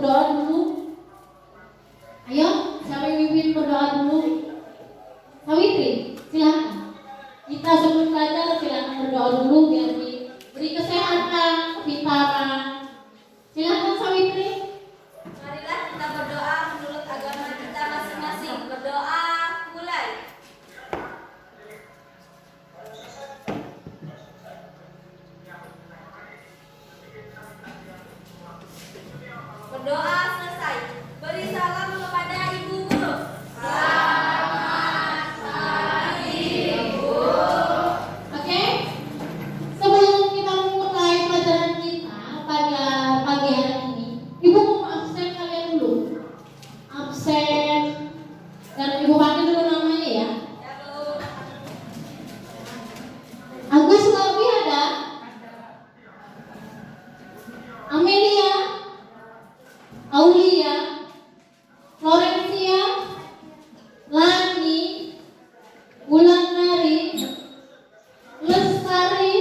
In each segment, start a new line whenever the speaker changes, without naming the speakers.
berdoa dulu? Ayo, siapa yang mimpin berdoa dulu? Sawitri, silakan. Kita sebelum belajar silakan berdoa dulu biar diberi kesehatan, kepintaran. Silakan Sawitri.
Marilah kita berdoa menurut agama kita masing-masing. Berdoa, mulai. Berdoa selesai. Beri salam kepada ibu guru. Selamat pagi, ibu.
Oke. Sebelum kita memulai pelajaran kita pada pagi hari ini, Ibu mau absen kalian dulu. Absen. Dan Ibu panggil dulu namanya ya.
Ya, Bu.
Agus Labi ada? Amelia, Aulia, Florencia, Lani, Wulandari, Lestari,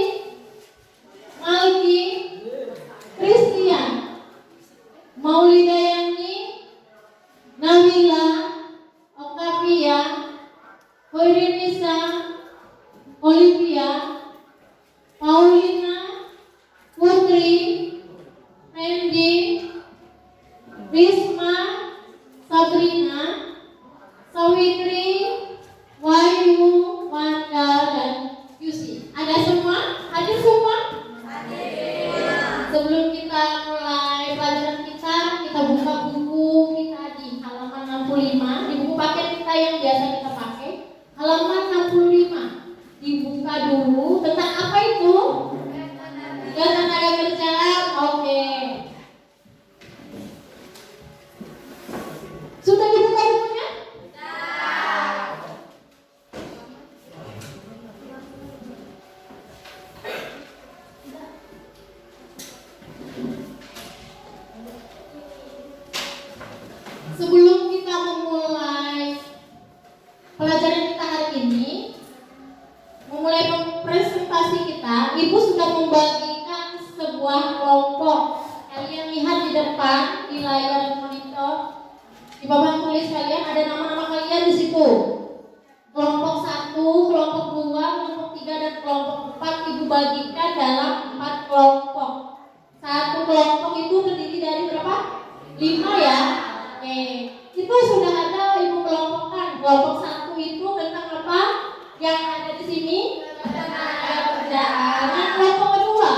Malki, Christian, Maulidayani, Nabila, Octavia, Hoirinisa, Olivia, Paulina, Putri, Randy, Risma, Sabrina, Sawitri, Wahyu, Wanda, dan Yusi. Ada semua? Hadir semua? Sebelum kita mulai pelajaran kita buka buku kita di halaman 65. Di buku paket kita yang biasa kita pakai, halaman 65. Dibuka dulu. Tentang apa itu? Tenaga kerja. Oke. Sudah dibuka bukunya? Sebelum kita memulai pelajaran kita hari ini, memulai presentasi kita, Ibu sudah membagikan sebuah kelompok. Kalian lihat di depan di layar monitor, di papan tulis kalian ada nama-nama kalian di situ. Kelompok 1, kelompok 2, kelompok 3, dan kelompok 4 Ibu bagikan dalam 4 kelompok. Satu kelompok itu terdiri dari berapa? 5 ya. Oke, itu sudah ada Ibu kelompokkan. Kelompok 1 itu tentang apa? Yang ada di sini tenaga kerjaan. Nah, kelompok kedua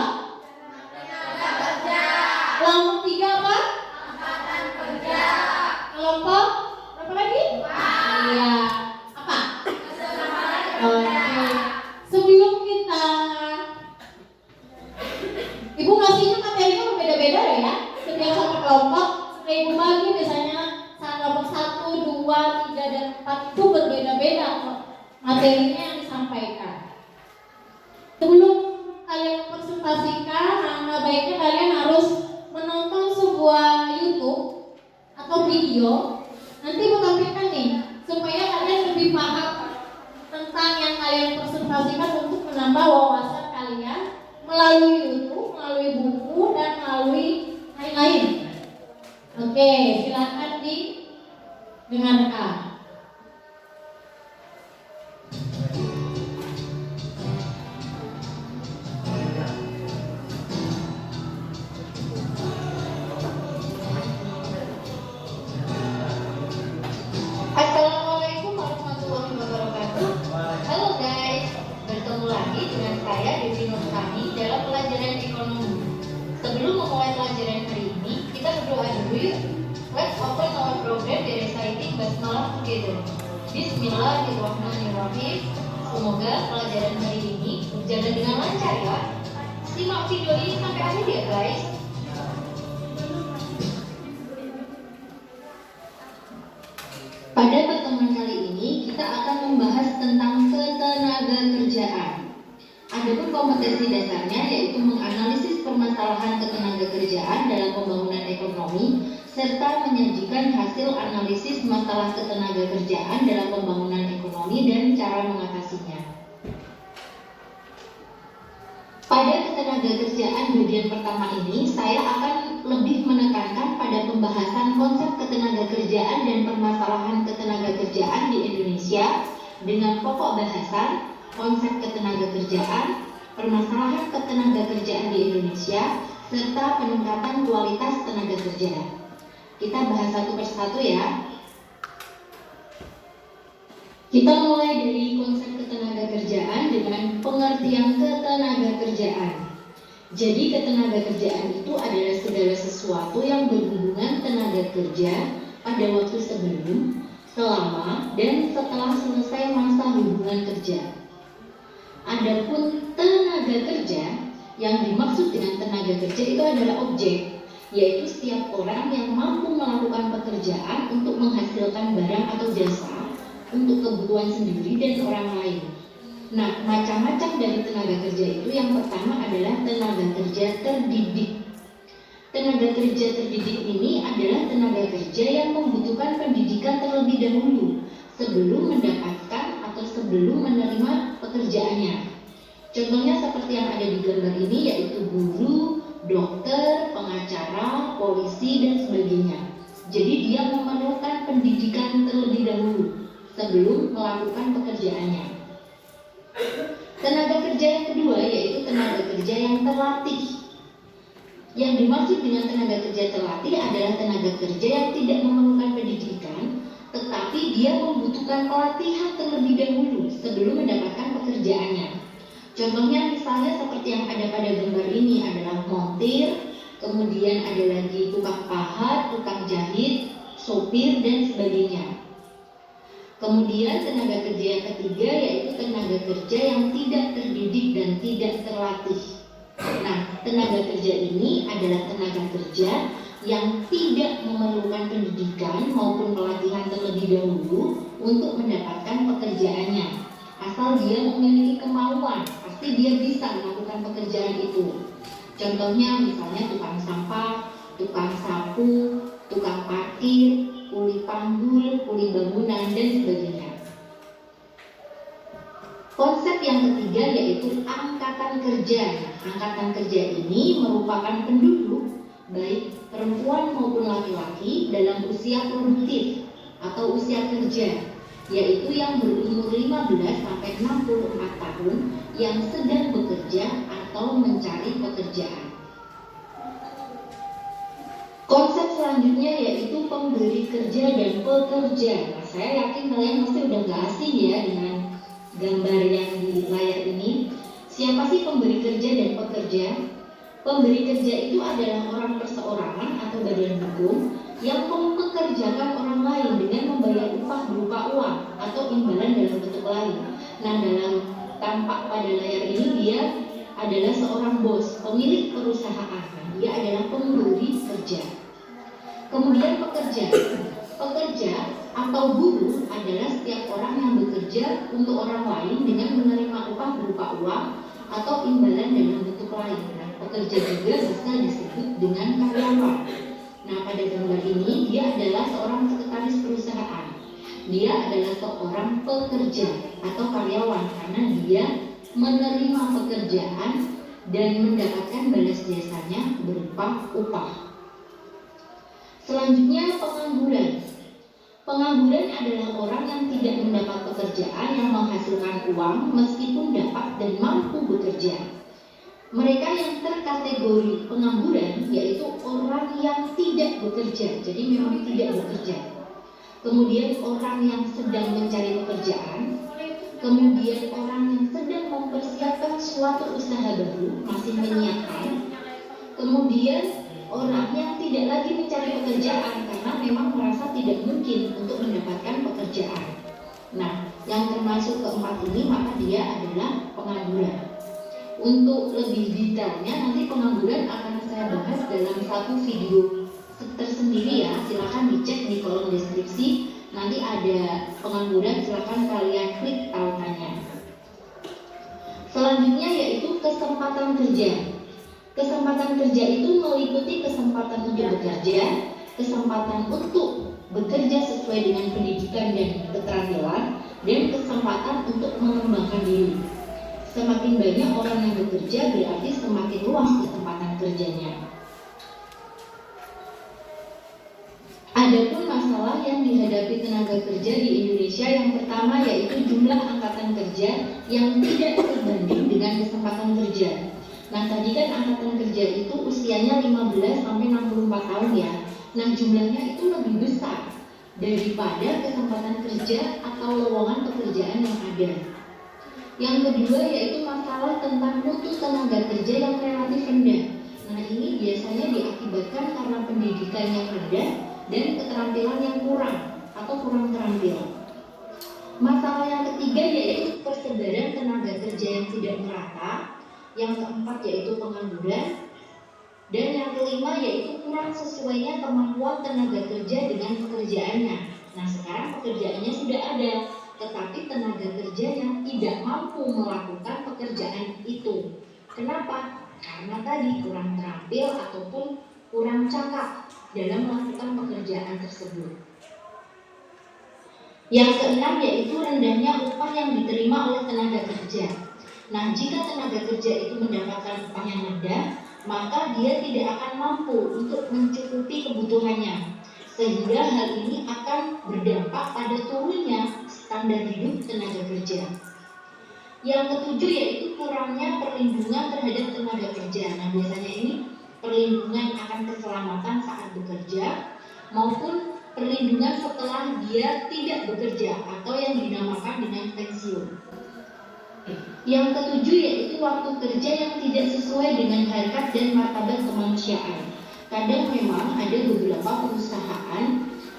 kelompok 3 apa?
Angkatan kerja.
Kelompok berapa lagi? Iya. Apa? Oke. Sebelum kita Ibu ngasihnya materinya berbeda-beda ya. Setiap satu kelompok setelah Ibu bagi biasanya kelompok 1, 2, 3, dan 4 itu berbeda-beda kok materinya yang disampaikan. Sebelum kalian presentasikan, nah baiknya kalian harus menonton sebuah YouTube atau video. Nanti Ibu tampilkan nih supaya kalian lebih paham tentang yang kalian presentasikan untuk menambah wawasan kalian melalui YouTube, melalui buku, dan melalui lain-lain. Oke, silakan didengarkan.
Assalamualaikum warahmatullahi wabarakatuh. Halo guys, bertemu lagi dengan saya Devi Nurhani dalam pelajaran ekonomi. Sebelum memulai pelajaran hari ini, kita berdoa dulu yuk. Let's open our program by reciting Basmalah together. Bismillahirrahmanirrahim. Semoga pelajaran hari ini berjalan dengan lancar ya. Simak video ini sampai akhir ya guys. Pada pertemuan kali ini kita akan membahas tentang ketenagakerjaan. Adapun kompetensi dasarnya yaitu menganalisis permasalahan ketenagakerjaan dalam pembangunan ekonomi serta menyajikan hasil analisis masalah ketenagakerjaan dalam pembangunan ekonomi dan cara mengatasinya. Pada ketenagakerjaan bagian pertama ini saya akan lebih menekankan pada pembahasan konsep ketenagakerjaan dan permasalahan ketenagakerjaan di Indonesia dengan pokok bahasan konsep ketenagakerjaan, permasalahan ketenagakerjaan di Indonesia, serta peningkatan kualitas tenaga kerja. Kita bahas satu persatu ya. Kita mulai dari konsep ketenagakerjaan dengan pengertian ketenagakerjaan. Jadi ketenagakerjaan itu adalah segala sesuatu yang berhubungan tenaga kerja pada waktu sebelum, selama, dan setelah selesai masa hubungan kerja. Adapun tenaga kerja, yang dimaksud dengan tenaga kerja itu adalah objek, yaitu setiap orang yang mampu melakukan pekerjaan untuk menghasilkan barang atau jasa untuk kebutuhan sendiri dan orang lain. Nah, macam-macam dari tenaga kerja itu yang pertama adalah tenaga kerja terdidik. Tenaga kerja terdidik ini adalah tenaga kerja yang membutuhkan pendidikan terlebih dahulu sebelum mendapatkan atau sebelum menerima pekerjaannya. Contohnya seperti yang ada di gambar ini, yaitu guru, dokter, pengacara, polisi, dan sebagainya. Jadi dia memerlukan pendidikan terlebih dahulu sebelum melakukan pekerjaannya. Tenaga kerja yang kedua yaitu tenaga kerja yang terlatih. Yang dimaksud dengan tenaga kerja terlatih adalah tenaga kerja yang tidak memerlukan pendidikan, tetapi dia membutuhkan pelatihan terlebih dahulu sebelum mendapatkan pekerjaannya. Contohnya misalnya seperti yang ada pada gambar ini adalah montir, kemudian ada lagi tukang pahat, tukang jahit, sopir, dan sebagainya. Kemudian tenaga kerja yang ketiga yaitu tenaga kerja yang tidak terdidik dan tidak terlatih. Nah, tenaga kerja ini adalah tenaga kerja yang tidak memerlukan pendidikan maupun pelatihan terlebih dahulu untuk mendapatkan pekerjaannya. Asal dia memiliki kemauan, pasti dia bisa melakukan pekerjaan itu. Contohnya misalnya tukang sampah, tukang sapu, tukang parkir, kuli panggul, kuli bangunan, dan sebagainya. Konsep yang ketiga yaitu angkatan kerja. Angkatan kerja ini merupakan penduduk baik perempuan maupun laki-laki dalam usia produktif atau usia kerja, yaitu yang berumur 15 sampai 64 tahun yang sedang bekerja atau mencari pekerjaan. Konsep selanjutnya yaitu pemberi kerja dan pekerja. Nah, saya yakin kalian pasti udah gak asing ya dengan gambar yang di layar ini. Siapa sih pemberi kerja dan pekerja? Pemberi kerja itu adalah orang perseorangan atau badan hukum yang mempekerjakan orang lain dengan membayar upah berupa uang atau imbalan dalam bentuk lain. Nah, dalam tampak pada layar ini dia adalah seorang bos, pemilik perusahaan. Dia adalah pemberi kerja. Kemudian pekerja. Pekerja atau buruh adalah setiap orang yang bekerja untuk orang lain dengan menerima upah berupa uang atau imbalan dalam bentuk lain. Nah, pekerja juga bisa disebut dengan karyawan. Nah, pada gambar ini dia adalah seorang sekretaris perusahaan. Dia adalah seorang pekerja atau karyawan karena dia menerima pekerjaan dan mendapatkan balas jasanya berupa upah. Selanjutnya pengangguran. Pengangguran adalah orang yang tidak mendapat pekerjaan yang menghasilkan uang meskipun dapat dan mampu bekerja. Mereka yang terkategori pengangguran yaitu orang yang tidak bekerja, jadi memang tidak bekerja. Kemudian orang yang sedang mencari pekerjaan, kemudian orang yang sedang mempersiapkan suatu usaha baru, masih menyiapkan. Kemudian orang yang tidak lagi mencari pekerjaan karena memang merasa tidak mungkin untuk mendapatkan pekerjaan. Nah, yang termasuk keempat ini maka dia adalah pengangguran. Untuk lebih detailnya nanti pengangguran akan saya bahas dalam satu video tersendiri ya. Silakan dicek di kolom deskripsi. Nanti ada pengangguran, silakan kalian klik tautannya. Selanjutnya yaitu kesempatan kerja. Kesempatan kerja itu meliputi kesempatan untuk bekerja, kesempatan untuk bekerja sesuai dengan pendidikan dan keterampilan, dan kesempatan untuk mengembangkan diri. Semakin banyak orang yang bekerja berarti semakin luas kesempatan kerjanya. Adapun masalah yang dihadapi tenaga kerja di Indonesia yang pertama yaitu jumlah angkatan kerja yang tidak sebanding dengan kesempatan kerja. Nah, tadi kan angkatan kerja itu usianya 15 sampai 64 tahun ya. Nah, jumlahnya itu lebih besar daripada kesempatan kerja atau lowongan pekerjaan yang ada. Yang kedua yaitu masalah tentang mutu tenaga kerja yang relatif rendah. Nah, ini biasanya diakibatkan karena pendidikan yang rendah dan keterampilan yang kurang atau kurang terampil. Masalah yang ketiga yaitu persebaran tenaga kerja yang tidak merata. Yang keempat yaitu pengangguran. Dan yang kelima yaitu kurang sesuainya kemampuan tenaga kerja dengan pekerjaannya. Nah, sekarang pekerjaannya sudah ada, tetapi tenaga kerja yang tidak mampu melakukan pekerjaan itu. Kenapa? Karena tadi kurang terampil ataupun kurang cakap dalam melakukan pekerjaan tersebut. Yang keenam yaitu rendahnya upah yang diterima oleh tenaga kerja. Nah, jika tenaga kerja itu mendapatkan upah yang rendah, maka dia tidak akan mampu untuk mencukupi kebutuhannya, sehingga hal ini akan berdampak pada turunnya standar hidup tenaga kerja. Yang ketujuh yaitu kurangnya perlindungan terhadap tenaga kerja. Nah, biasanya ini perlindungan akan keselamatan saat bekerja maupun perlindungan setelah dia tidak bekerja atau yang dinamakan dengan pensiun. Yang ketujuh yaitu waktu kerja yang tidak sesuai dengan harkat dan martabat kemanusiaan. Kadang memang ada beberapa perusahaan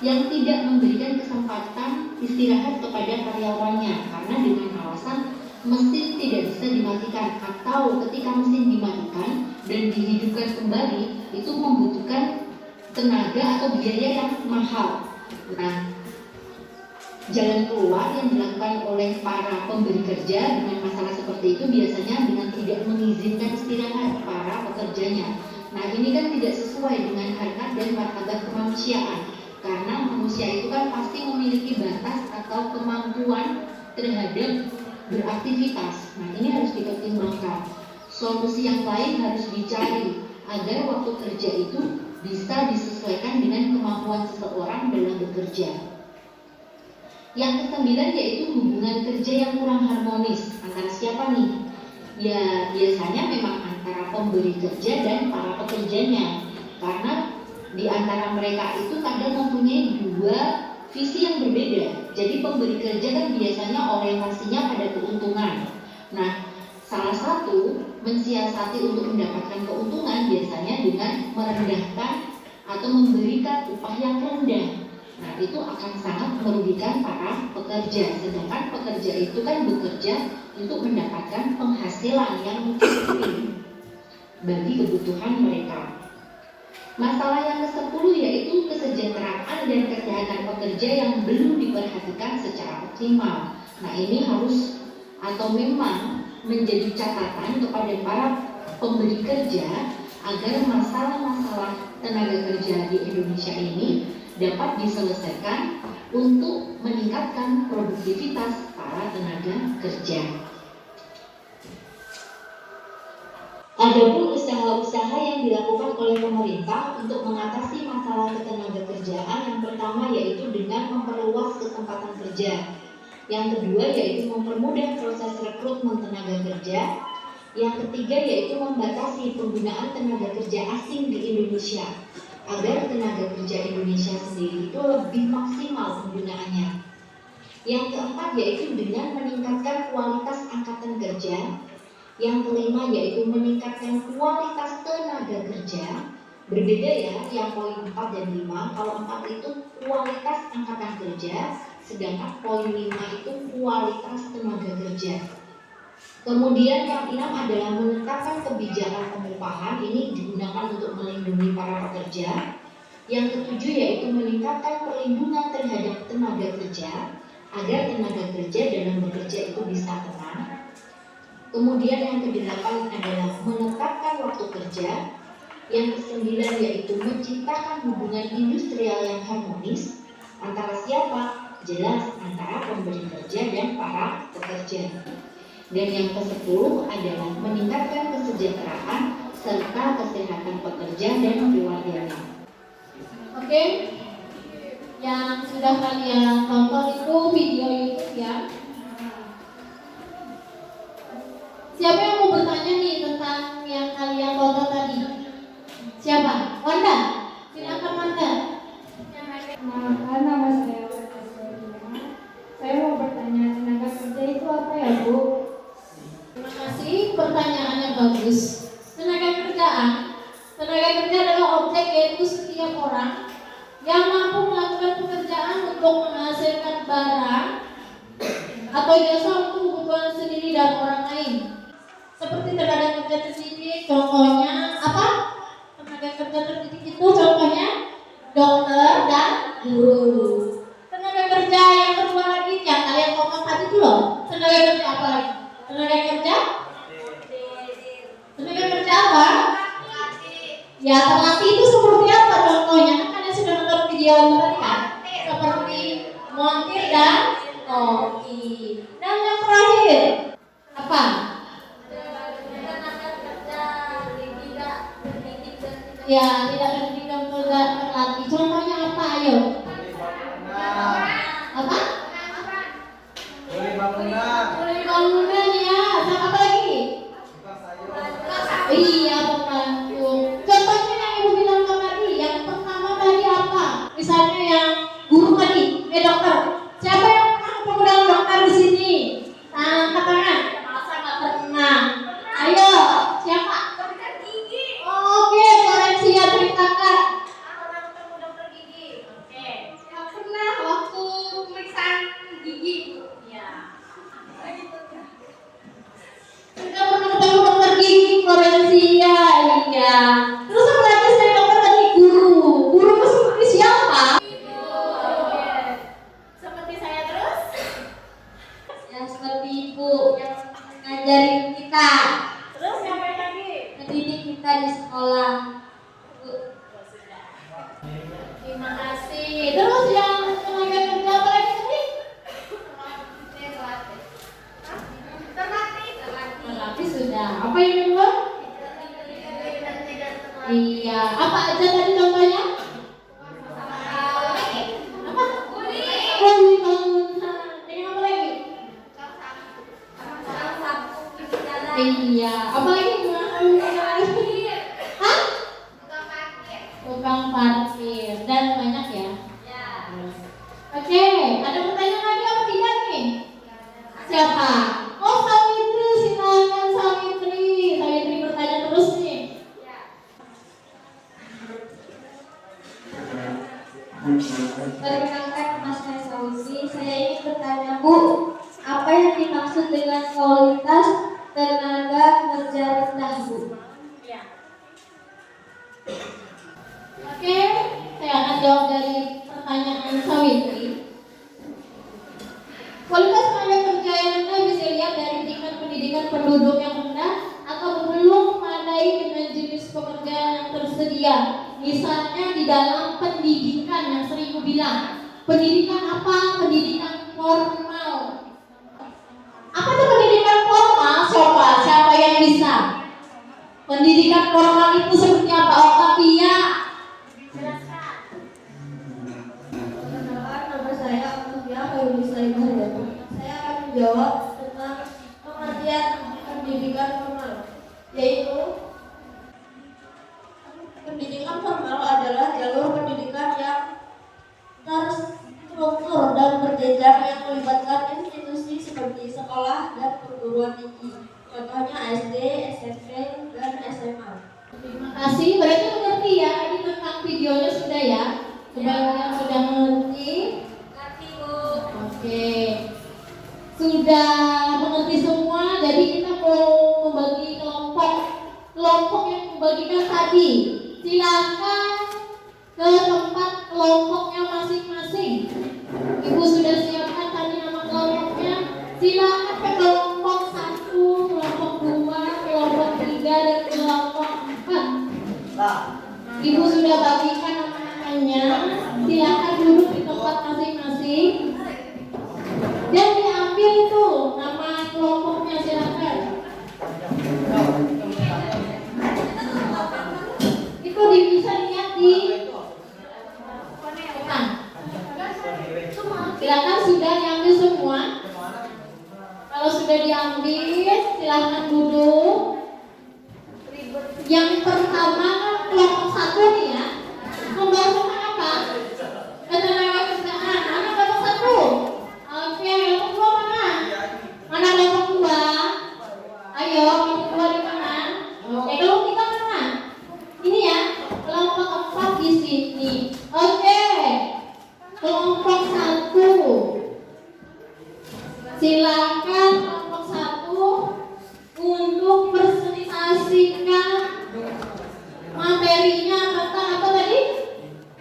yang tidak memberikan kesempatan istirahat kepada karyawannya karena dengan alasan mesin tidak bisa dimatikan, atau ketika mesin dimatikan dan dihidupkan kembali itu membutuhkan tenaga atau biaya yang mahal. Nah, jalan keluar yang dilakukan oleh para pemberi kerja dengan masalah seperti itu biasanya dengan tidak mengizinkan istirahat para pekerjanya. Nah, ini kan tidak sesuai dengan harkat dan martabat kemanusiaan, karena manusia itu kan pasti memiliki batas atau kemampuan terhadap beraktivitas. Nah, ini harus dipertimbangkan. Solusi yang lain harus dicari agar waktu kerja itu bisa disesuaikan dengan kemampuan seseorang dalam bekerja. Yang kesembilan yaitu hubungan kerja yang kurang harmonis. Antara siapa nih? Ya, biasanya memang antara pemberi kerja dan para pekerjanya, karena di antara mereka itu kadang mempunyai dua visi yang berbeda. Jadi pemberi kerja kan biasanya orientasinya pada keuntungan. Nah, salah satu mensiasati untuk mendapatkan keuntungan biasanya dengan merendahkan atau memberikan upah yang rendah. Nah, itu akan sangat merugikan para pekerja. Sedangkan pekerja itu kan bekerja untuk mendapatkan penghasilan yang mencukupi bagi kebutuhan mereka. Masalah yang ke-10 yaitu kesejahteraan dan kesehatan pekerja yang belum diperhatikan secara optimal. Nah, ini harus atau memang menjadi catatan kepada para pemberi kerja agar masalah-masalah tenaga kerja di Indonesia ini dapat diselesaikan untuk meningkatkan produktivitas para tenaga kerja. Adapun usaha-usaha yang dilakukan oleh pemerintah untuk mengatasi masalah ketenagakerjaan, yang pertama yaitu dengan memperluas kesempatan kerja. Yang kedua yaitu mempermudah proses rekrutmen tenaga kerja. Yang ketiga yaitu membatasi penggunaan tenaga kerja asing di Indonesia agar tenaga kerja Indonesia sendiri itu lebih maksimal penggunaannya. Yang keempat yaitu dengan meningkatkan kualitas angkatan kerja. Yang kelima yaitu meningkatkan kualitas tenaga kerja. Berbeda ya, yang poin 4 dan 5. Kalau 4 itu kualitas angkatan kerja, sedangkan poin 5 itu kualitas tenaga kerja. Kemudian yang 6 adalah menetapkan kebijakan pengupahan. Ini digunakan untuk melindungi para pekerja. Yang ketujuh yaitu meningkatkan perlindungan terhadap tenaga kerja agar tenaga kerja dalam bekerja itu bisa tenang. Kemudian yang kedelapan adalah menetapkan waktu kerja. Yang kesembilan yaitu menciptakan hubungan industrial yang harmonis antara siapa? Jelas antara pemberi kerja dan para pekerja. Dan yang ke-10 adalah meningkatkan kesejahteraan serta kesehatan pekerja dan keluarganya.
Oke, yang sudah kalian tonton itu video YouTube ya. Siapa yang mau bertanya nih tentang yang kalian tonton tadi? Siapa? Wanda? Silakan Wanda.
Nama saya Wanda. Saya mau bertanya, tenaga kerja itu apa ya, Bu?
Terima kasih, pertanyaannya bagus. Tenaga kerjaan, tenaga kerja adalah objek, yaitu setiap orang yang mampu melakukan pekerjaan untuk menghasilkan barang atau jasa untuk kebutuhan sendiri dan orang lain. Seperti tenaga kerja terdidik, contohnya apa? Tenaga kerja terdidik itu contohnya dokter dan guru. Tenaga kerja yang kedua lagi yang kalian tonton tadi itu loh. Tenaga kerja apa lagi? Tenaga kerja? Tenaga kerja apa? Ya, terlatih itu seperti apa contohnya? Kan kalian sudah nonton video tadi kan? Seperti montir dan koki. Dan yang terakhir apa? Ya, tidak terdidik dan tidak terlatih. Contohnya apa? Ayo. Apa?
Boleh bangunan.
Boleh bangunan ya. Sama apa lagi? Iya, pembantu. Contohnya yang ibu bilang tadi, yang pertama tadi apa? Misalnya yang guru tadi, dokter. Siapa yang pernah ketemu dengan dokter di sini? Angkat tangan. Masa nggak pernah? Ayo, siapa? Oke, Florencia ceritakan.
Nggak pernah waktu pemeriksaan gigi. Ya.
Kita pernah ketemu dokter gigi Florencia, iya. Terus apa lagi saya dokter tadi guru. Guru itu seperti siapa? Seperti saya terus?
Ya seperti ibu yang ngajarin kita,
Terus siapa yang lagi?
mendidik kita di sekolah. Bu.
Terima kasih. Terus yang tenaga kerja apa lagi tadi? Terlatih sudah. Apa yang kedua? Iya. Apa aja tadi contohnya? Apa? Kuli bangunan. Dengan apa lagi? Iya. Apa lagi? Hah? Tukang parkir dan banyak ya. Oke, ada pertanyaan lagi apa tidak nih? Siapa? Oh, Sawitri, silakan Sawitri. Sawitri bertanya terus nih.
Perkenalkan, nama saya Sausi. Saya ingin bertanya, Bu, apa yang dimaksud dengan kualitas tenaga kerja rendah, Bu?
Oke, saya akan jawab dari pertanyaan Sawitri. Kualitas tenaga kerja yang rendah bisa dilihat dari tingkat pendidikan penduduk yang rendah atau belum memadai dengan jenis pekerjaan yang tersedia. Misalnya di dalam pendidikan yang sering ku bilang, pendidikan apa? Pendidikan formal. Apa itu pendidikan formal? Siapa yang bisa? Pendidikan formal itu seperti apa? Octavia.
Perkenalkan, nama saya Octavia Fayulisa Ibrahim. Saya akan menjawab tentang pengertian pendidikan formal, yaitu pendidikan formal adalah jalur pendidikan yang terstruktur dan berjenjang yang melibatkan institusi seperti sekolah dan perguruan tinggi. Contohnya SD, SMP, dan SMA.
Terima kasih. Berarti mengerti ya tadi tentang videonya sudah ya? Kebanyakan sudah mengerti.
Ngerti, Bu.
Oke. Sudah mengerti semua. Jadi kita mau membagi kelompok yang membagikan tadi. Silakan ke tempat kelompoknya masing-masing. Ibu sudah siapkan tadi nama kelompoknya. Silakan ke kelompok 1, kelompok 2, kelompok 3, dan kelompok 4. Ibu sudah bagikan nama-namanya. Silakan duduk di tempat masing-masing. Dan diambil tuh nama kelompoknya, silakan. Itu bisa dilihat di depan. Silakan sudah diambil semua. Kalau sudah diambil, silakan duduk. Yang pertama kelompok 1 nih ya. Membahas tentang apa? Ketenaga kerjaan. Mana kelompok 1? Oke, kelompok 2 mana? Mana kelompok 2? Ayo, kelompok 2 di mana? Oke, kelompok 3 mana? Ini ya, kelompok 4 di sini. Oke. Kelompok 1. Silakan kelompok 1 untuk presentasikan materinya tentang apa tadi?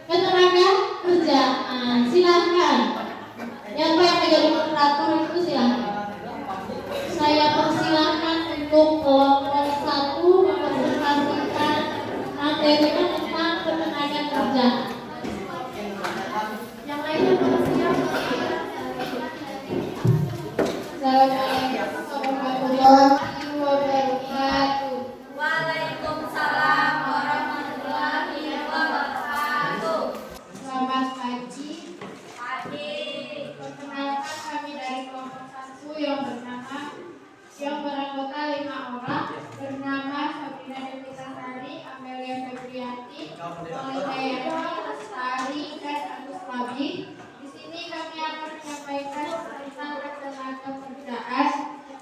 Ketenaga kerjaan. Silakan. Yang menjadi moderator itu silakan. Saya persilakan untuk kelompok 1 mempresentasikan materinya tentang ketenaga kerjaan. Yang lainnya bersiap. Assalamualaikum warahmatullahi wabarakatuh.
Waalaikumsalam warahmatullahi wabarakatuh.
Selamat pagi.
Pagi.
Perkenalkan kami dari kelompok 1 yang beranggota 5 orang, bernama Sabrina Devita Sari, Amelia Febriati, Olga Yani, Lestari, dan Agus Labi. Di sini kami akan menyampaikan tentang ketenaga kerjaan.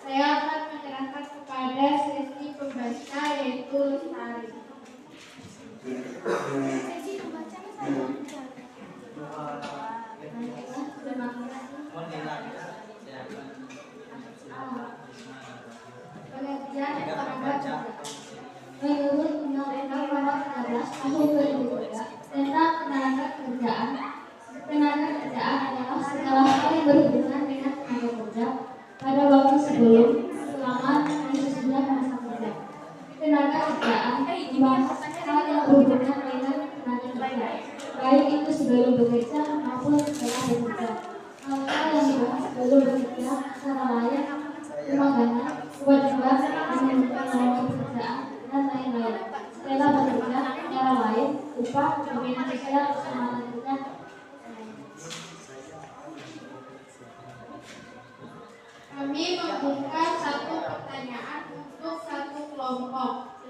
Saya akan menyerahkan kepada sesi pembaca yaitu Lestari.
Menurut Undang-Undang Nomor 13 Tahun 2003 tentang Ketenaga Kerjaan, ketenaga kerjaan adalah segala hal yang berhubungan dengan tenaga kerja pada waktu sebelum, selama, dan sesudah masa kerja. Tenaga kerjaan dibahas hal yang berhubungan dengan tenaga kerja, baik itu sebelum bekerja maupun setelah bekerja. Hal-hal yang dibahas sebelum bekerja secara layak, kemangganan, kewajiban, dan pekerjaan dan lain-lain. Setelah bekerja secara lain, upah, jaminan sosial, keselamatan kerja.
Kami membuka satu pertanyaan untuk satu kelompok.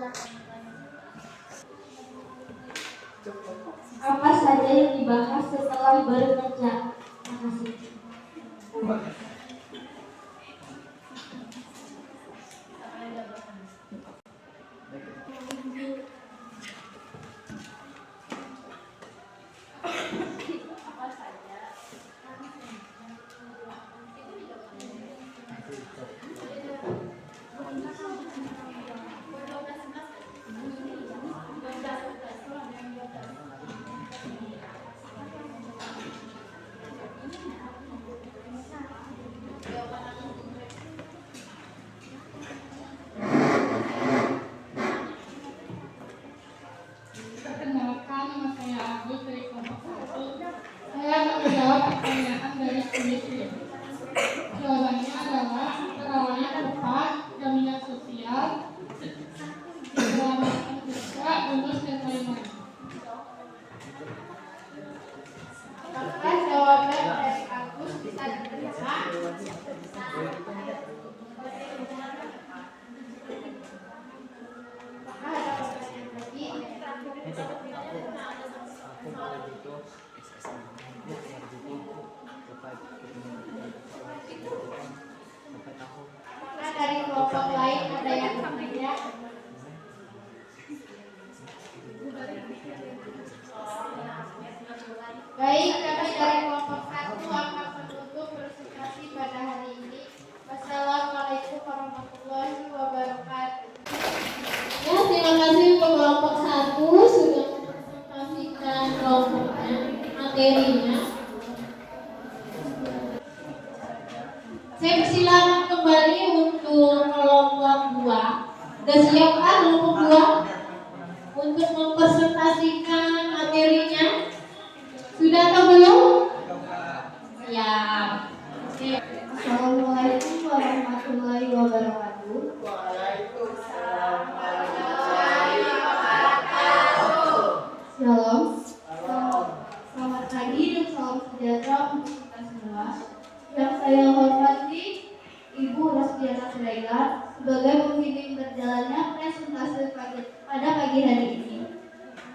Apa saja yang dibahas setelah bekerja? Terima kasih.
Perkenalkan, nama saya Agus dari kelompok 1. Saya menjawab pertanyaan dari kuis ini. Jawabannya adalah antara lain upah, jaminan sosial, keselamatan kerja, bonus dan lain-lain. Apakah jawaban dari Agus bisa diterima? Apakah ada pertanyaan lagi? Apakah dari kelompok lain ada yang bertanya? Baik, kami dari kelompok 1 akan menutup presentasi pada hari ini. Wassalamualaikum warahmatullahi wabarakatuh.
Ya, terima kasih untuk kelompok 1 sudah mempresentasikan kelompoknya, materinya. Saya persilakan kembali untuk kelompok 2. Sudah siapkah kelompok 2 untuk mempresentasikan materinya? Sudah atau belum? Ya.
Assalamualaikum warahmatullahi wabarakatuh. Shalom. Selamat pagi dan salam sejahtera untuk kita kita semua. Yang saya hormati Ibu Rosdiana Siregar sebagai pembimbing berjalannya presentasi pada pagi hari ini.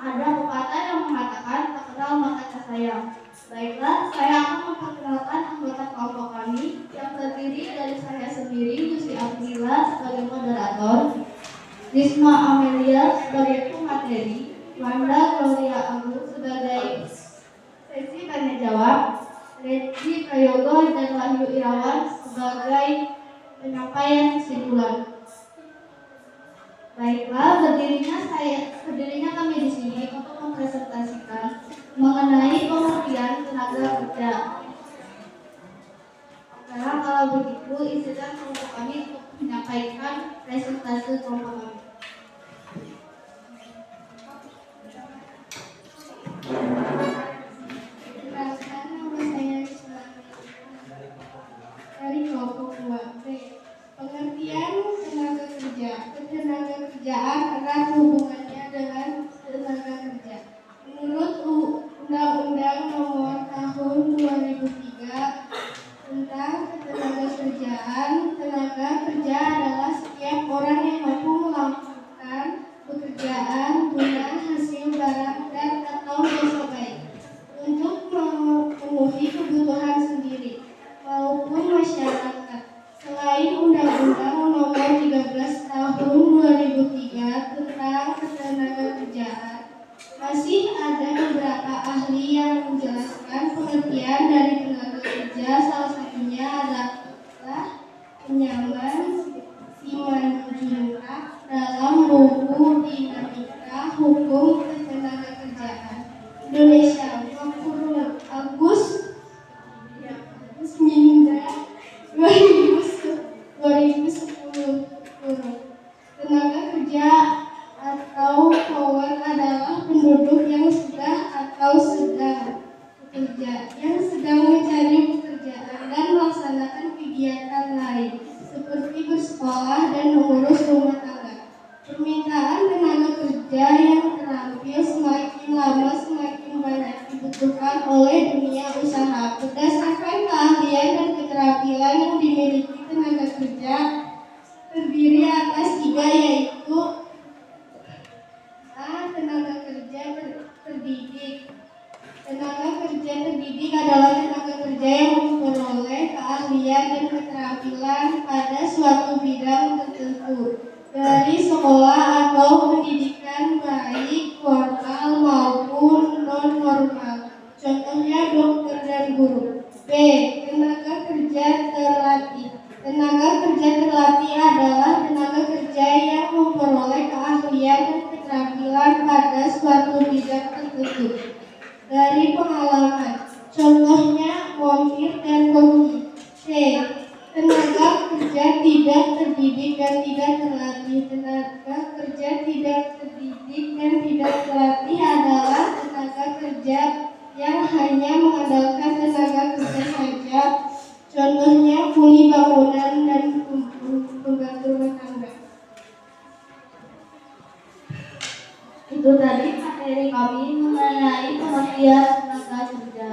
Ada pepatah yang mengatakan tak kenal maka tak sayang. Baiklah, saya akan memperkenalkan anggota kelompok kami yang terdiri dari saya sendiri, Lucy Aprila sebagai moderator, Risma Amelia sebagai pemateri, Wanda Gloria Agus sebagai sesi tanya jawab, Regi Prayogo dan Wahyu Irawan sebagai penyampaian kesimpulan. Baiklah, berdirinya kami di sini untuk mempresentasikan mengenai pengertian tenaga kerja. Sekarang kalau begitu, izinkan kelompok kami untuk menyampaikan presentasi kelompok kami.
Perkenalkan, nama saya Risma dari kelompok 2B. Pengertian tenaga kerja. Ketenaga kerjaan erat hubungannya dengan tenaga kerja. Menurut Undang-Undang Nomor Tahun 2003 tentang Ketenaga Kerjaan, tenaga kerja adalah setiap orang yang mampu melakukan pekerjaan guna hasil barang dan atau jasa baik untuk memenuhi kebutuhan sendiri maupun masyarakat. Selain Undang-Undang Nomor 13 Tahun 2003 tentang Ketenaga Kerjaan, masih ada beberapa ahli yang menjelaskan pengertian dari tenaga kerja. Salah satunya adalah penyaman Simanjuntak dalam buku Dinamika Hukum Ketenagakerjaan Indonesia 20 Agustus 2010. Tenaga kerja atau kawan adalah penduduk yang sudah atau sedang bekerja, yang sedang mencari pekerjaan dan melaksanakan kegiatan lain seperti bersekolah dan mengurus rumah tangga. Permintaan tenaga kerja yang terampil semakin lama semakin banyak dibutuhkan oleh dunia usaha. Berdasarkan keahlian dan keterampilan yang dimiliki tenaga kerja terdiri atas 3, yaitu A. Tenaga kerja terdidik. Tenaga kerja terdidik adalah tenaga kerja yang memperoleh keahlian dan keterampilan pada suatu bidang tertentu dari sekolah atau pendidikan baik formal maupun non-formal. Contohnya dokter dan guru. B. Tenaga kerja terlatih. Tenaga kerja terlatih adalah tenaga kerja yang memperoleh keahlian dan keterampilan pada suatu bidang tertentu dari pengalaman. Contohnya montir dan koki. C. Tenaga kerja tidak terdidik dan tidak terlatih. Tenaga kerja tidak terdidik dan tidak terlatih adalah tenaga kerja yang hanya mengandalkan tenaga kerja saja. Contohnya kuli bangunan dan pembantu rumah tangga.
Itu tadi materi kami mengenai pengertian tenaga kerja.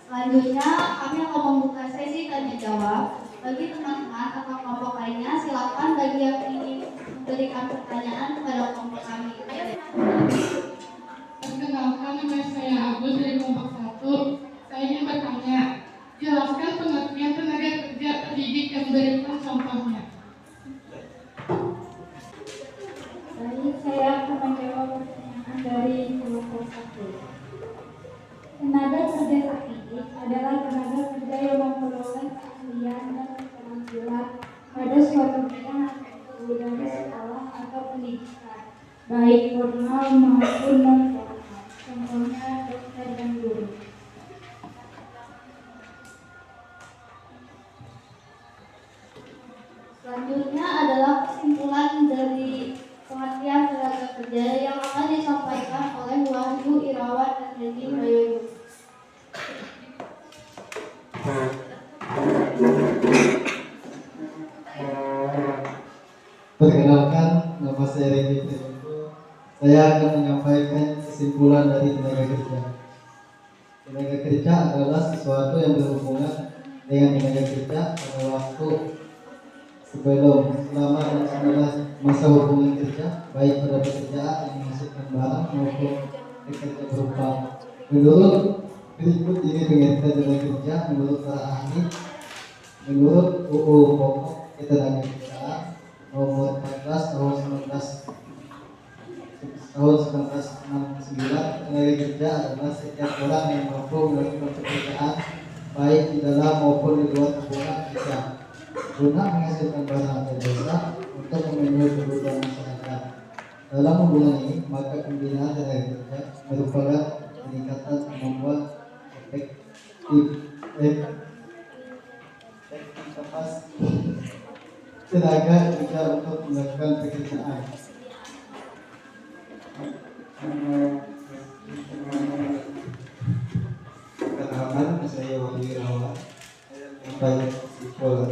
Selanjutnya kami akan membuka sesi tanya jawab. Bagi teman-teman atau kelompok lainnya, silakan bagi yang ingin memberikan pertanyaan kepada kelompok kami.
Perkenalkan, nama saya Agus dari kelompok 1. Saya ingin bertanya, jelaskan pengertian tenaga kerja terdidik dan berikan contohnya.
Baik, saya akan menjawab pertanyaan dari kelompok 1. Tenaga kerja terdidik adalah tenaga kerja yang memperoleh keahlian dan keterampilan pada suatu bidang tertentu dari sekolah atau pendidikan, baik formal maupun non-formal. Contohnya dokter dan guru. Selanjutnya adalah kesimpulan dari pengertian tenaga kerja yang akan disampaikan oleh Wahyu Irawan dan Regi Prayogo.
Perkenalkan, nama saya Regi Prayogo. Saya akan menyampaikan kesimpulan dari tenaga kerja. Tenaga kerja adalah sesuatu yang berhubungan dengan tenaga kerja pada waktu sebelum, selama dan setelah masa hubungan kerja, baik pada pekerjaan yang menghasilkan barang maupun pekerja berupa. Menurut berikut ini pengertian tenaga kerja menurut para ahli. Menurut UU Pokok Ketenagakerjaan nomor 14 tahun 1969, tenaga kerja adalah setiap orang yang mampu melakukan pekerjaan baik di dalam maupun di luar hubungan kerja guna menghasilkan barang atau jasa untuk memenuhi kebutuhan masyarakat. Dalam hubungan ini, maka pembinaan tenaga kerja merupakan peningkatan kemampuan efektivitas tenaga kerja untuk melakukan pekerjaan. Perkenalkan, saya Wahyu Irawan, sampai sipol.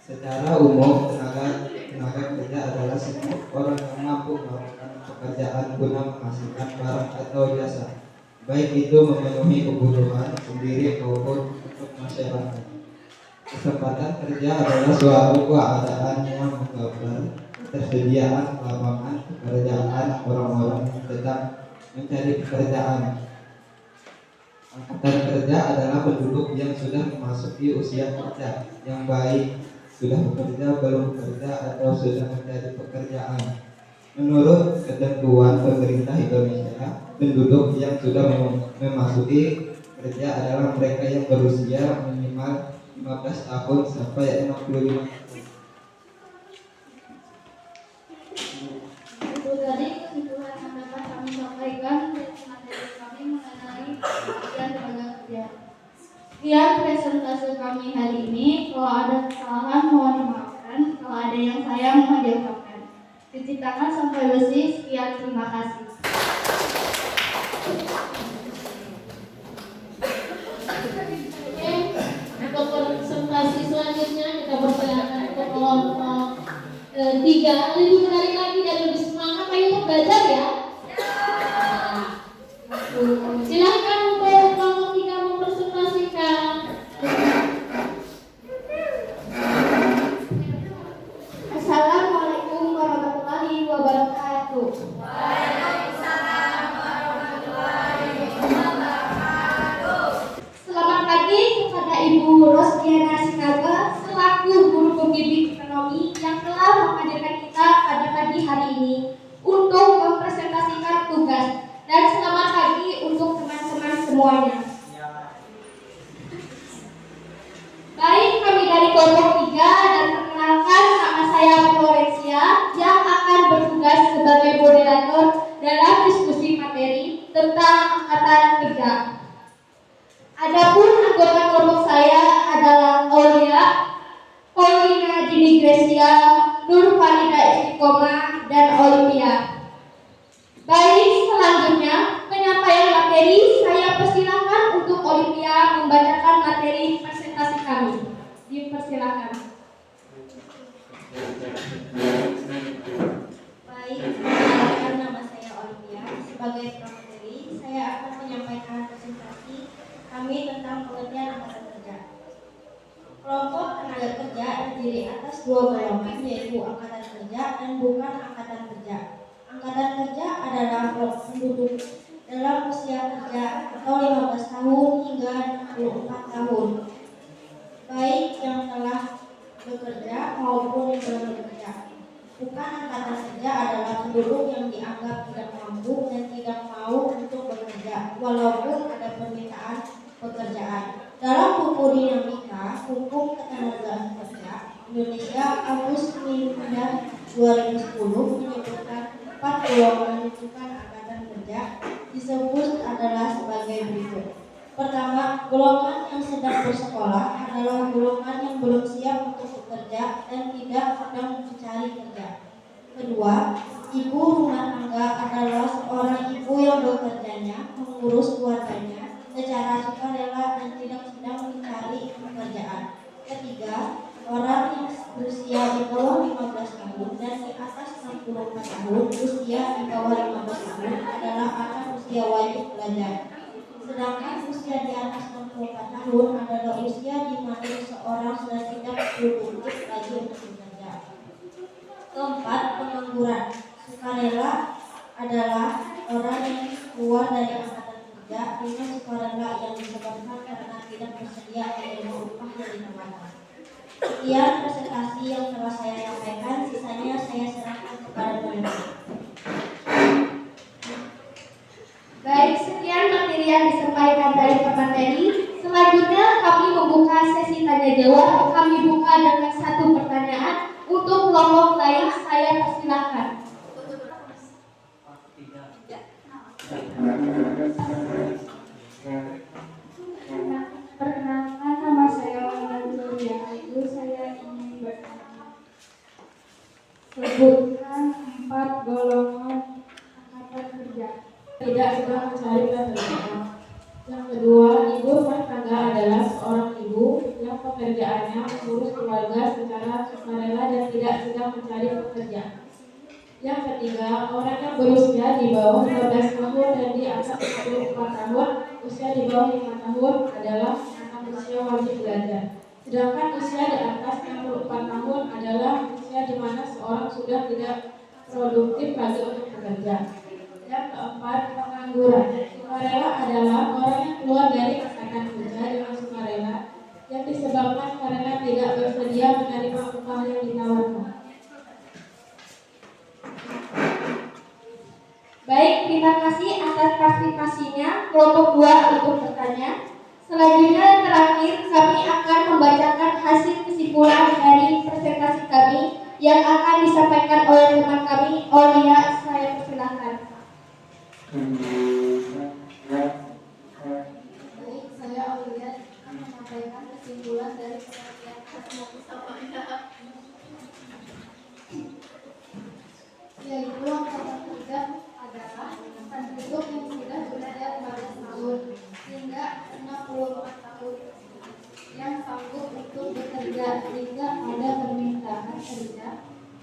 Secara umum, tenaga kerja adalah semua orang yang mampu melakukan pekerjaan guna menghasilkan barang atau jasa, baik itu memenuhi kebutuhan sendiri maupun untuk masyarakat. Kesempatan kerja adalah suatu keadaan yang menggambar ketersediaan lapangan pekerjaan orang-orang yang sedang mencari pekerjaan. Angkatan kerja adalah penduduk yang sudah memasuki usia kerja, yang baik sudah bekerja, belum bekerja, atau sudah mencari pekerjaan. Menurut ketentuan pemerintah Indonesia, penduduk yang sudah memasuki kerja adalah mereka yang berusia minimal 15 tahun sampai 65 tahun.
Itu tadi kesimpulan yang dapat kami sampaikan dari materi kami mengenai pengertian tenaga kerja. Sekian presentasi kami hari ini. Kalau ada kesalahan mohon dimaafkan. Kalau ada yang sayang mohon diucapkan. Cuci tangan sampai bersih. Sekian, terima kasih.
Untuk presentasi selanjutnya kita persilakan untuk kelompok 3. Lebih menarik lagi dan lebih semangat lagi untuk belajar ya. Silakan untuk kelompok 3 mempresentasikan.
Assalamualaikum warahmatullahi wabarakatuh. Selamat pagi kepada Ibu Rosdiana Sinaga selaku guru pembimbing ekonomi yang telah menghadirkan kita pada pagi hari ini untuk mempresentasikan tugas, dan selamat pagi untuk teman-teman semuanya. Baik, kami dari kelompok 3 dan perkenalkan, nama saya Florencia yang akan bertugas sebagai moderator dalam diskusi materi tentang angkatan kerja. Adapun anggota kelompok saya adalah Aulia, Paulina Dini Grecia, Nur Farida Istiqomah, dan Olimpia. Baik, selanjutnya penyampaian materi, saya persilakan untuk Olimpia membacakan materi presentasi kami. Dipersilakan.
Baik, perkenalkan, nama saya Olimpia. Sebagai pemateri, saya akan menyampaikan presentasi kami tentang pengertian angkatan kerja. Kelompok tenaga kerja terdiri atas 2 golongan, yaitu angkatan kerja dan bukan angkatan kerja. Angkatan kerja adalah penduduk dalam usia kerja atau 15 tahun hingga 64 tahun, baik yang telah bekerja maupun yang belum bekerja. Bukan angkatan kerja adalah penduduk yang dianggap tidak mampu dan tidak mau untuk bekerja, walaupun ada permintaan pekerjaan. Dalam buku dinamika hukum ketenagaan kerja Indonesia Agustus 2010 menyebutkan 4 golongan rujukan angkatan kerja disebut adalah sebagai berikut. Pertama, golongan yang sedang bersekolah adalah golongan yang belum siap untuk bekerja dan tidak sedang mencari kerja. Kedua, ibu rumah tangga adalah seorang ibu yang bekerjanya mengurus keluarganya secara sukarela dan tidak sedang mencari pekerjaan. Ketiga, orang yang berusia di bawah 15 tahun dan di atas 64 tahun, usia di bawah 15 tahun adalah anak usia wajib belajar. Sedangkan usia di atas 64 tahun adalah usia di mana seseorang sudah tidak produktif lagi untuk bekerja. Keempat, pengangguran. Sukarela adalah orang yang keluar dari angkatan kerja dengan sukarela yang disebabkan karena tidak bersedia menerima upah yang ditawarkan. Sekian presentasi yang telah saya sampaikan, sisanya saya serahkan kepada penulis.
Baik, sekian materi yang disampaikan dari pemateri. Selanjutnya kami membuka sesi tanya jawab. Kami buka dengan satu pertanyaan. Untuk kelompok lain saya persilahkan.
Perkenalkan, nama saya Wanda. Itu saya ingin bertanya. Sebutkan 4 golongan angkatan kerja.
Tidak sedang mencari pekerjaan. Yang kedua, ibu rumah tangga adalah seorang ibu yang pekerjaannya mengurus keluarga secara sukarela dan tidak sedang mencari pekerjaan. Yang ketiga, orang yang berusia di bawah 15 tahun dan di atas 64 tahun, usia di bawah 5 tahun adalah anak usia wajib belajar. Sedangkan usia di atas 64 tahun adalah usia di mana seorang sudah tidak produktif lagi untuk bekerja. Yang keempat, pengangguran. Sukarela adalah orang yang keluar dari angkatan kerja dengan sukarela yang disebabkan karena tidak bersedia menerima upah yang ditawarkan.
Baik, terima kasih atas partisipasinya. Kelompok 2 untuk bertanya. Selanjutnya terakhir kami akan membacakan hasil kesimpulan dari presentasi kami yang akan disampaikan oleh teman kami, Aulia. Saya persilahkan.
Baik, saya Aulia akan menyampaikan kesimpulan dari penelitian yaitu angkatan kerja adalah penduduk yang sudah berusia 15 tahun hingga 64 tahun yang sanggup untuk bekerja jika ada permintaan kerja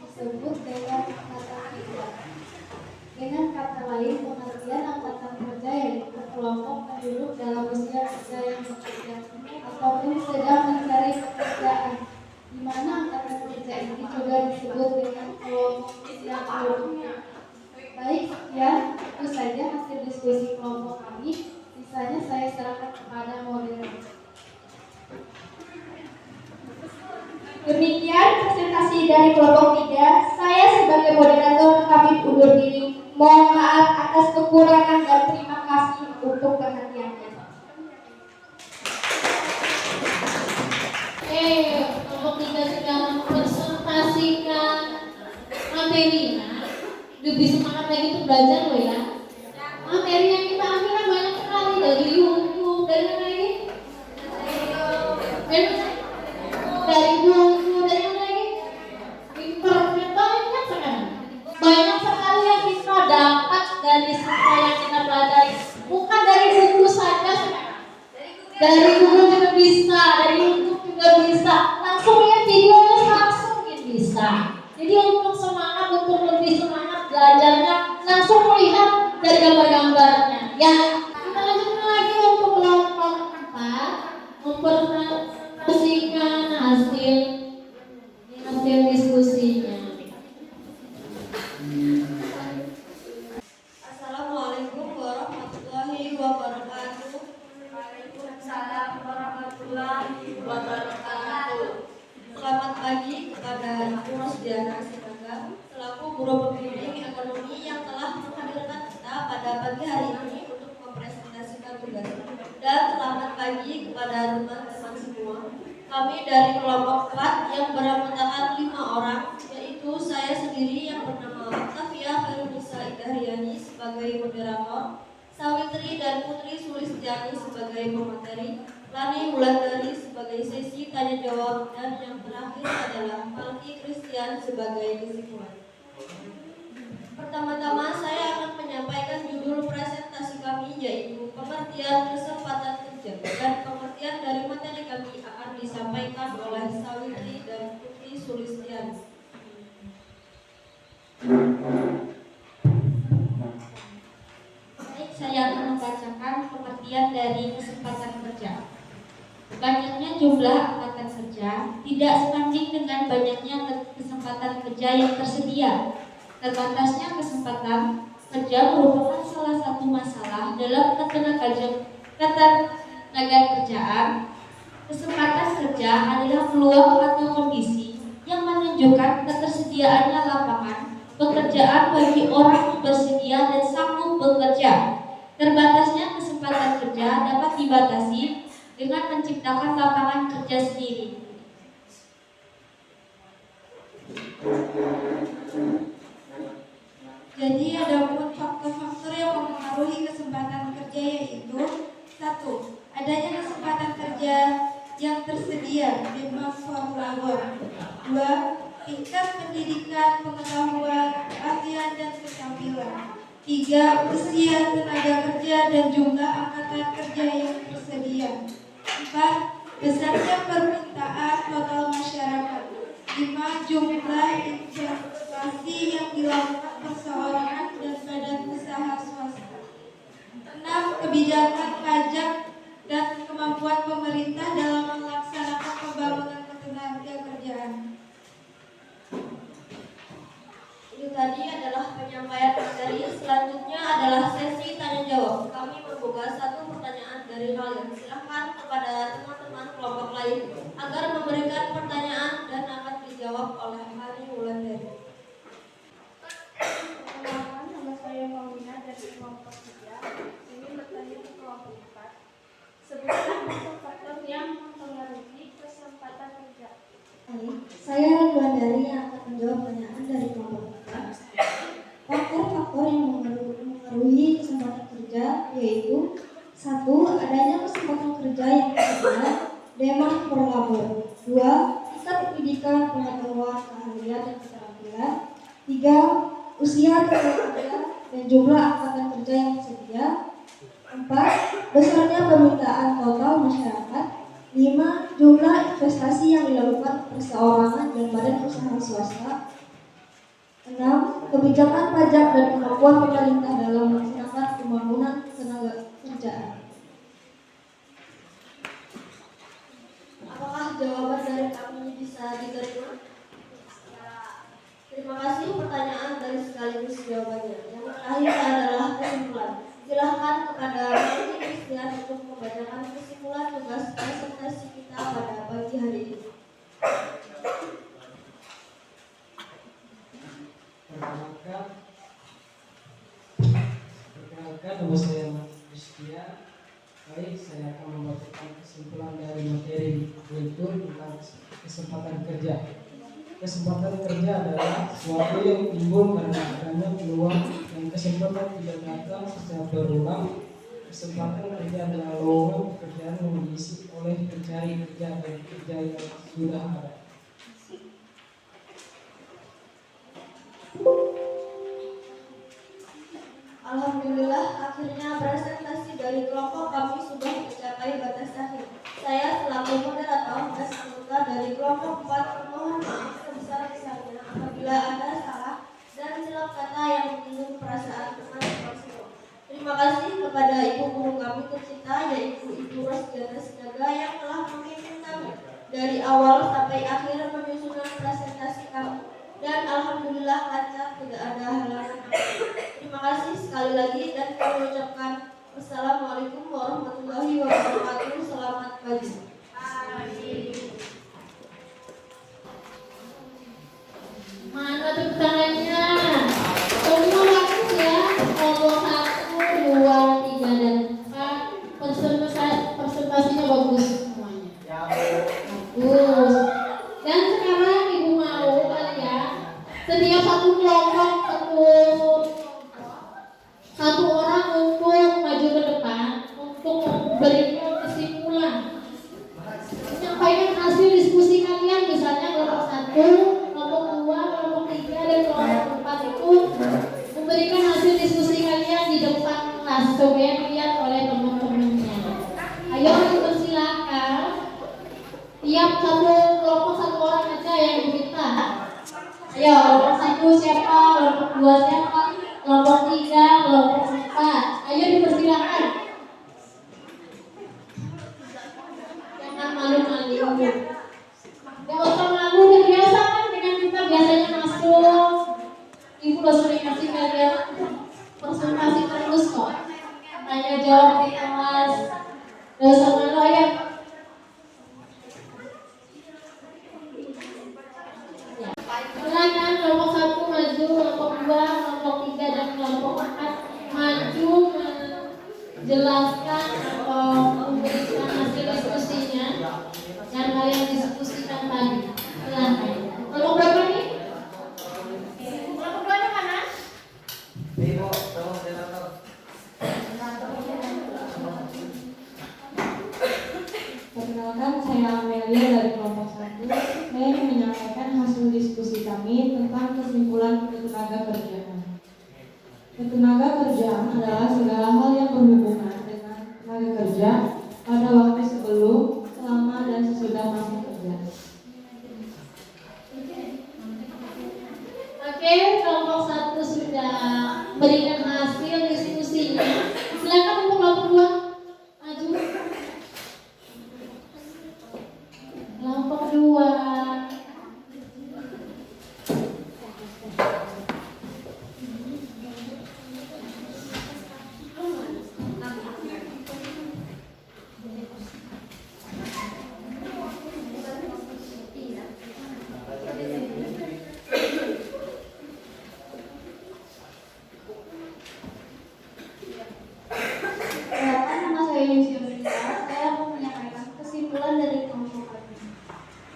disebut dengan angkatan kerja. Dengan kata lain, pengertian angkatan kerja yaitu kelompok penduduk dalam usia kerja yang bekerja ataupun sedang mencari pekerjaan, di mana angkatan kerja ini juga disebut dengan kelompok usia produktif. Baik, sekian itu saja hasil diskusi kelompok kami. Sisanya saya serahkan kepada moderator.
Demikian presentasi dari kelompok 3. Saya sebagai moderator kami undur diri. Mohon maaf atas kekurangan dan terima kasih untuk perhatiannya.
Kelompok 3 sudah mempresentasikan materinya. Lebih semangat lagi untuk belajar loh ya. Materi yang kita ambil kan banyak sekali, dari YouTube, dari mana lagi? Dari buku, dari mana lagi? Internet, banyak sekali. Banyak sekali yang kita dapat dari semua yang kita pelajari. Bukan dari buku saja, dari Google juga bisa, dari YouTube juga bisa. Langsung lihat videonya langsung bisa. Jadi untuk semangat, untuk lebih semangat belajarnya, langsung melihat dari gambar-gambarnya. Ya, kita lanjutkan lagi untuk kelompok 4, mempresentasikan hasil diskusinya.
Assalamualaikum warahmatullahi wabarakatuh.
Waalaikumsalam warahmatullahi wabarakatuh.
Selamat pagi kepada Ibu Rosdiana Sinaga selaku Guru Pembimbing Ekonomi yang telah menghadirkan kita pada pagi hari ini untuk mempresentasikan tugas. Dan selamat pagi kepada teman-teman semua. Kami dari kelompok 4 yang beranggotakan 5 orang, yaitu saya sendiri yang bernama Octavia Khairunisa Idahriani sebagai moderator, Sawitri dan Putri Sulistiani sebagai pemateri, Lani Wulandari sebagai sesi tanya jawab, dan yang terakhir adalah Falki Christian sebagai kesimpulan. Pertama-tama saya akan menyampaikan judul presentasi kami, yaitu pengertian kesempatan kerja, dan pengertian dari materi kami akan disampaikan oleh Sawitri dan Putri Sulistiani. Baik, saya akan membacakan pengertian
dari kesempatan kerja. Banyaknya jumlah angkatan kerja tidak sebanding dengan banyaknya kesempatan kerja yang tersedia. Terbatasnya kesempatan kerja merupakan salah satu masalah dalam ketenaga kerjaan. Kesempatan kerja adalah peluang atau kondisi yang menunjukkan ketersediaannya lapangan pekerjaan bagi orang yang bersedia dan sanggup bekerja. Terbatasnya kesempatan kerja dapat dibatasi dengan menciptakan lapangan kerja sendiri.
Jadi ada 4 faktor-faktor yang mempengaruhi kesempatan kerja, yaitu 1. Adanya kesempatan kerja yang tersedia, demand for labor. 2. Tingkat pendidikan, pengetahuan, keahlian, dan keterampilan. 3. Usia tenaga kerja dan jumlah angkatan kerja yang tersedia. 4. Besarnya permintaan total masyarakat. 5. Jumlah investasi yang dilakukan perseorangan dan badan usaha swasta. 6. Kebijakan pajak dan kemampuan pemerintah dalam melaksanakan pembangunan ketenagakerjaan.
Itu tadi adalah penyampaian materi. Selanjutnya adalah sesi tanya jawab. Kami membuka satu pertanyaan dari kalian. Silakan kepada teman-teman kelompok lain agar memberikan pertanyaan dan akan dijawab oleh Hani Wulandari.
Perkenalkan, nama saya Paulina dari kelompok 3. Ini bertanya ke kelompok 4. Sebutkan faktor yang mempengaruhi kesempatan kerja.
Saya Wulandari yang akan menjawab pertanyaan dari kelompok 4. Faktor-faktor yang mempengaruhi kesempatan kerja yaitu 1. Adanya kesempatan kerja yang tersedia, demand for labor. 2. Tingkat pendidikan, pengetahuan, keahlian, dan keterampilan. 3. Usia tenaga kerja dan jumlah angkatan kerja yang tersedia. 4. Besarnya permintaan total masyarakat. 5. Jumlah investasi yang dilakukan perseorangan dan badan usaha swasta. 6. Kebijakan pajak dan kemampuan pemerintah dalam melaksanakan pembangunan tenaga kerjaan.
Apakah jawaban dari kami bisa diterima? Terima kasih pertanyaan dari sekaligus jawabannya. Yang terakhir adalah kesimpulan. Silahkan kepada Menteri Christian untuk membacakan kesimpulan tugas presentasi kita pada pagi hari ini.
Perkenalkan, nama saya Christian. Baik, saya akan membacakan kesimpulan dari materi yaitu tentang kesempatan kerja. Kesempatan kerja adalah sesuatu yang timbul karena adanya peluang dan kesempatan tidak datang secara berulang. Kesempatan kerja adalah lowongan pekerjaan yang diisi oleh pencari kerja dan kerja yang sudah ada.
Alhamdulillah, akhirnya presentasi dari kelompok kami sudah mencapai batas akhir. Saya selaku moderator dan anggota dari kelompok 4 memohon maaf sebesar-besarnya apabila ada salah dan silap kata yang menyinggung perasaan teman-teman semua. Terima kasih kepada ibu guru kami tercinta, yaitu Ibu Rosdiana Sinaga yang telah memimpin kami dari awal sampai akhir penyusunan presentasi kami. Dan alhamdulillah lancar, tidak ada halangan. Terima kasih sekali lagi dan kami ucapkan wassalamualaikum warahmatullahi wabarakatuh. Selamat pagi.
Mana tepuk tangannya? Semua bagus ya. Kalau 1, 2, 3 dan 4 presentasinya bagus semuanya. Bagus. Dan sekarang Ibu mau kalian setiap satu kelompok satu orang untuk maju ke depan untuk memberikan kesimpulan, menyampaikan hasil diskusi kalian, misalnya kelompok 1, kelompok 2, kelompok 3 dan kelompok 4 itu memberikan hasil diskusi kalian di depan kelas supaya dilihat oleh teman-temannya. Ayo dipersilakan. Tiap satu kelompok 1 orang aja yang diminta. Ayo, kelompok 1 siapa? Kelompok 2 siapa? Kelompok 3, kelompok 4. Ayo dipersilakan. sama lo ya. Silakan kelompok 1 maju, kelompok 2, kelompok 3 dan kelompok 4 maju menjelaskan atau memberikan hasil diskusinya yang kalian diskusikan tadi. Silakan. Kelompok berapa nih? Kelompok 2 mana?
Perkenalkan, saya Amelia dari kelompok 1. Saya ingin menyampaikan hasil diskusi kami tentang kesimpulan ketenaga kerjaan. Ketenaga kerjaan adalah segala hal yang berhubungan dengan tenaga kerja pada waktu sebelum, selama, dan sesudah masa kerja.
Oke, kelompok 1 sudah berikan hasil diskusinya. Silakan untuk kelompok 2 maju. Kelompok 2.
Perkenalkan, nama saya Yusia Berita. Saya akan menyampaikan kesimpulan dari kelompok kami.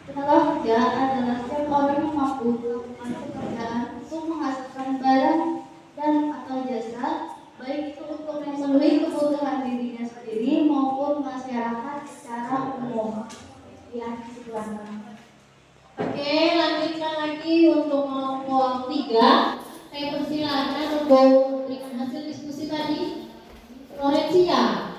Tenaga kerja adalah setiap orang yang mampu melakukan pekerjaan untuk menghasilkan barang dan atau jasa, baik itu untuk memenuhi kebutuhan dirinya sendiri maupun masyarakat secara umum. Sekian kesimpulan.
Oke, lanjutkan lagi untuk kelompok 3. Saya persilakan untuk memberikan hasil diskusi tadi. Florencia.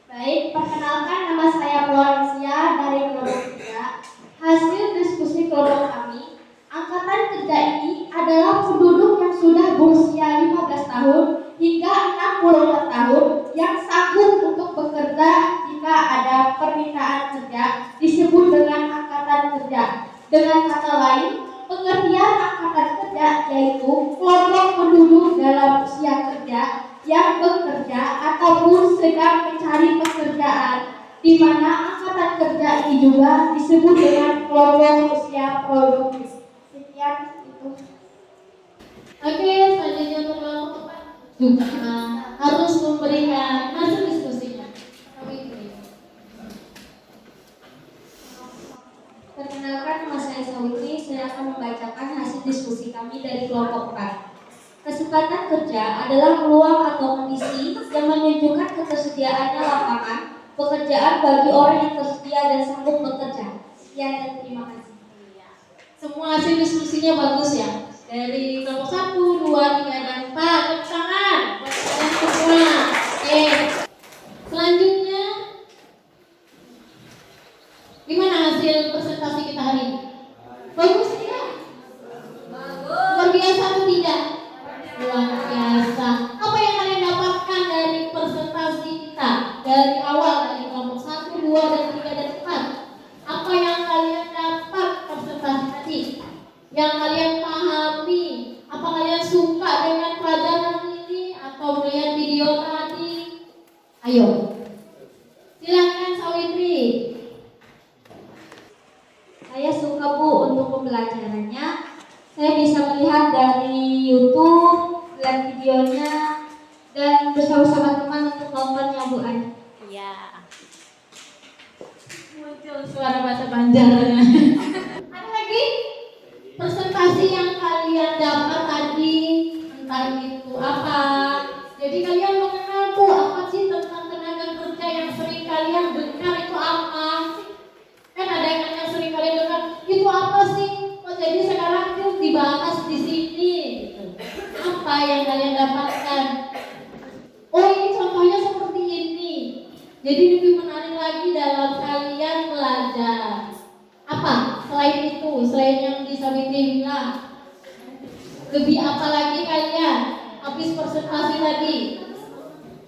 Baik, perkenalkan, nama saya Florencia dari kelompok 3. Hasil diskusi kelompok kami, angkatan kerja ini adalah penduduk yang sudah berusia 15 tahun hingga 64 tahun yang sanggup untuk bekerja jika ada permintaan kerja, disebut dengan angkatan kerja. Dengan kata lain, pengertian angkatan kerja yaitu kelompok penduduk dalam usia kerja yang bekerja ataupun sedang mencari pekerjaan, di mana angkatan kerja ini juga disebut dengan kelompok usia produktif. Sekian itu.
Oke, selanjutnya untuk kelompok 4 juga harus memberikan hasil diskusinya.
Perkenalkan, nama saya Sawitri. Saya akan membacakan hasil diskusi kami dari kelompok 4. Kesempatan kerja adalah peluang atau kondisi yang menunjukkan ketersediaannya lapangan pekerjaan bagi orang yang tersedia dan sanggup bekerja. Sekian dan terima kasih.
Semua hasil diskusinya bagus ya. Dari kelompok 1, 2, 3, dan 4. Tepuk tangan buat kalian semua. Oke. Selanjutnya, gimana hasil presentasi kita hari ini? Bagus tidak? Luar biasa atau tidak? Luar biasa. Apa yang kalian dapatkan dari presentasi kita dari awal, dari kelompok 1, 2, dan 3, dan 4? Apa yang kalian dapat presentasi tadi? Yang kalian pahami? Apa kalian suka dengan pelajaran ini atau melihat video tadi? Ayo, silakan Sawitri.
Saya suka, Bu, untuk pembelajarannya. Saya bisa melihat dari YouTube, lihat videonya, dan bersama-sama teman untuk nontonnya, Bu Ani.
Muncul suara bahasa Banjarnya. Ada lagi presentasi yang kalian dapat tadi, entah itu apa. Jadi kalian mengenal tuh apa sih tentang tenaga kerja yang sering kalian dengar itu apa? Kan ada yang sering kalian dengar itu apa sih? Oh, jadi sekarang itu dibahas di sini. Gitu. Apa yang kalian dapatkan? Oh, ini contohnya seperti ini. Jadi lebih menarik lagi dalam kalian belajar. Apa? Selain itu, selain yang bisa bilang, lebih apa lagi kalian? Habis presentasi tadi.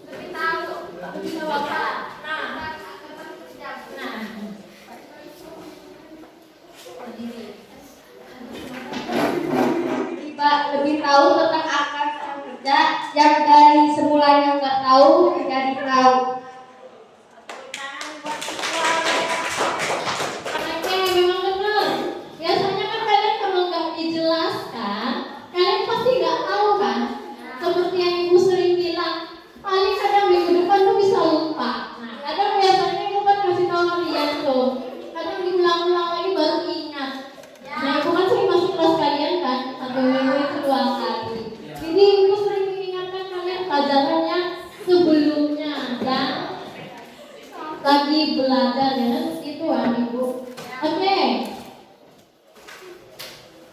Lebih tahu apa? Nah.
Lebih tahu tentang angkatan kerja yang dari orang yang nggak tahu menjadi tahu.
Oke, memang benar. Biasanya kan kalian kalau nggak dijelaskan, kalian pasti nggak tahu kan. Seperti yang ibu sering bilang, paling kadang minggu depan tuh bisa lupa. Nah, kadang biasanya ibu kan kasih tahu kalian tuh, kadang diulang-ulang lagi baru ingat. Nah, ibu kan sering masuk kelas kalian kan, 1 minggu itu 2 kali. Jadi ibu sering mengingatkan kalian pelajarannya sebelumnya dan lagi belajar ya, itu ibu. Oke,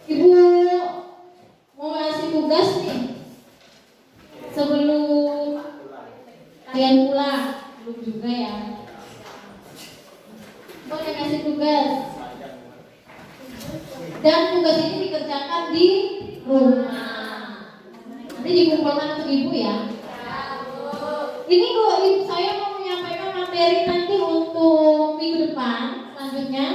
ibu mau ngasih tugas nih sebelum kalian pulang, belum juga ya. Boleh kasih tugas. Dan tugas ini dikerjakan di rumah. Nanti dikumpulkan untuk ibu ya. Ini kok ibu saya mau menyampaikan materi nanti untuk minggu depan. Selanjutnya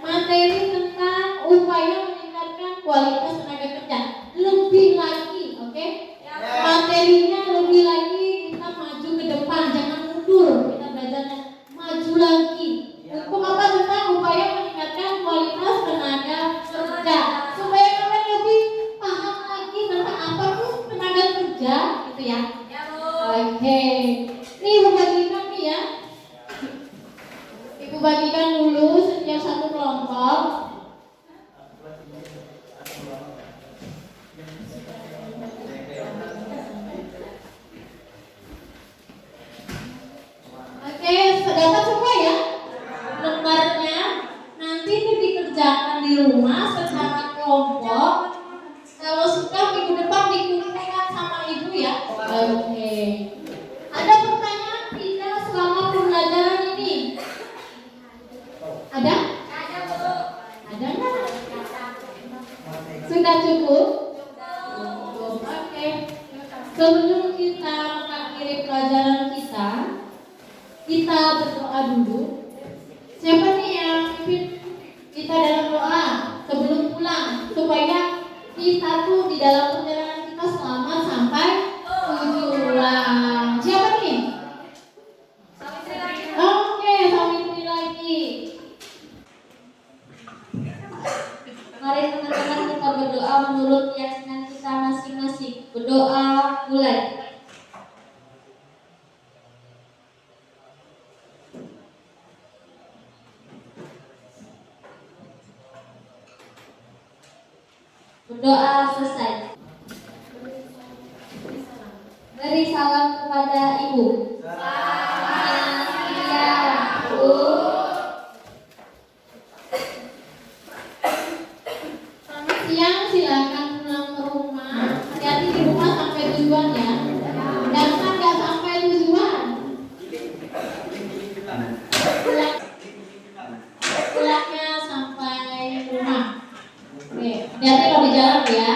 materi tentang upaya meningkatkan kualitas tenaga kerja. Lebih lagi, oke? Materinya lebih lagi kita maju ke depan, jangan mundur. Kita belajarnya maju lagi. Untuk apa? Tentang upaya meningkatkan kualitas tenaga kerja. Supaya kalian lebih paham lagi tentang apa tuh tenaga kerja, gitu ya. Oke. Ini ibu bagikan nih ya. Ibu bagikan dulu setiap satu kelompok. Oke, dapat semua ya lembarnya. Nanti itu dikerjakan di rumah secara kelompok. Kalau suka minggu depan dikumpulkan sama ibu ya. Oke. Ada pertanyaan tidak selama pembelajaran ini? Ada? Ada nggak? Sudah cukup? Cukup. Oke. Sebelum kita mengakhiri pelajaran kita berdoa dulu. Siapa nih yang pimpin kita dalam doa sebelum pulang supaya kita tuh di dalam perjalanan kita selamat sampai tujuan. Siapa nih? Oke, Sawitri lagi.
Mari teman-teman kita berdoa menurut keyakinan kita masing-masing. Berdoa mulai. Berdoa selesai. Beri salam kepada ibu.
Selamat siang, silakan pulang ke rumah. Hati-hati di rumah sampai tujuan ya. Jangan nggak sampai tujuan. Pulangnya sampai rumah. Oke, hati-hati kalau di jalan ya.